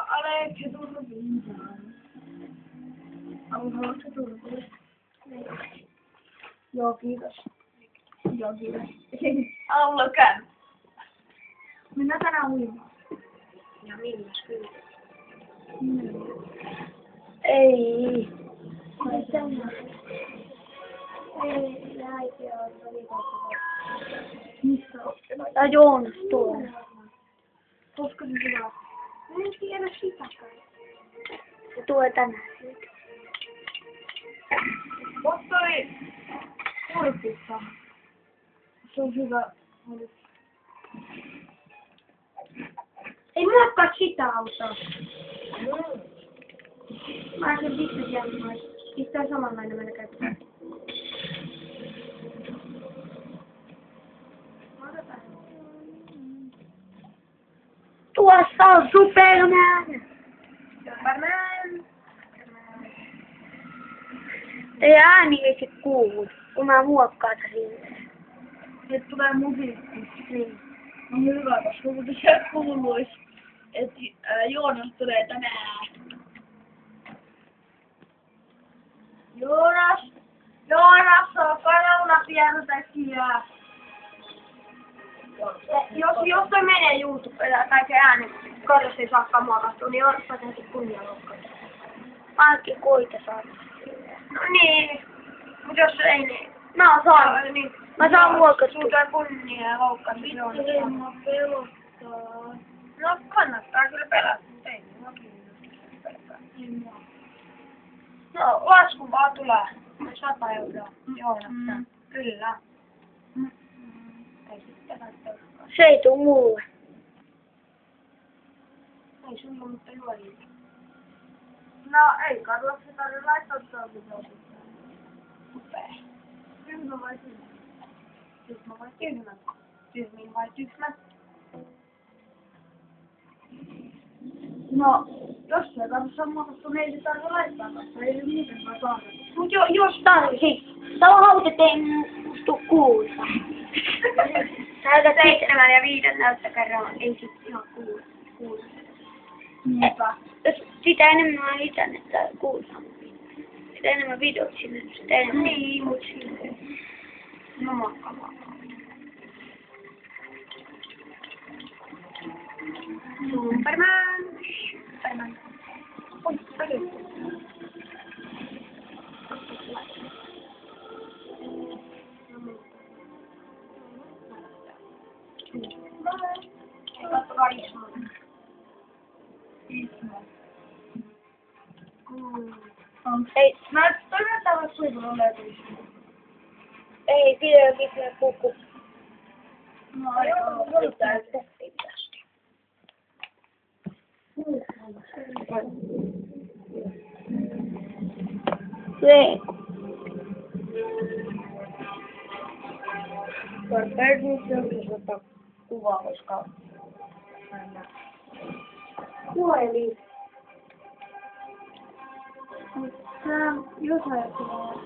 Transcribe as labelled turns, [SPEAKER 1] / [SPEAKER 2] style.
[SPEAKER 1] Aleksi turvin. Haluatko turvin? Joo, kiitos. Joo, kiitos. Allo käy. Mennään tänään uimaan. Ja milläs kyllä? Ei. Ei tänään. Ei, äiti on valikoittu. Missä on? Tää Joonas tuolla. Koska se tulee? En tiedä sitäkään. Se tulee tänään siitä. Ota toi kurpissa. Se on hyvä. Ei muokkaa sitä autoa. Mä sen pistä siellä noin. Pistää samanlainen meillä käyttää. Tuossa on Superman! Superman! Ei ääni ei se kuulu, kun mä muokkaan silleen. Nyt tulee musiikki. Niin. On hyvä, koska kun se kuuluis, että Joonas tulee tänään. Joonas on kanaulapianotekijä. Jos toi menee YouTubelle tai se ääni karjassa ei saakaan muokattua, niin on patentti kunnianloukkaus. Ainakin koita saa. No niin. Mut jos ei niin. Mä saan. Niin. Mä saan muokattua. Sulla tulee kunnianloukkaus. Vittu mua pelottaa. No kannattaa kyllä pelata, mutta ei mua pelottaa. No laskun vaan tulee. 100 €. Joonasta. Kyllä. Ei sitten välttämättä. Se ei tuu mulle. Ei sulla, mutta juolille. No ei Karla, se tarvitse laittaa tuolla. Upea. Tyhmä vai tyhmä? Tyhmä vai tyhmä? Tyhmin vai tyhmä? No, jos se kanssa on muokattu, niin ei se tarvitse laittaa kanssa. Ei se muuten vaan saada. Mut jos tarvitsi. Tää on hauteteen kuulta. Näytä 7 ja 5 näyttä kerran. Ei sit ihan kuulta. Niinpä. Sitä enemmän mä itän, että kuultaan. Sitä enemmän videot sinne. Sitä enemmän. Niin, mut silleen. No makka. Superman. Oi, oikeesti. Katsokaa Ismo. Ei, mä toivottavasti olla suivulla löytyisi. Ei, pidä puku. No joo, voittaa tehtävästi. Veeko. Tarpeeksi jonkin kuvaa, koska puhelin. Mutta jos ajatellaan.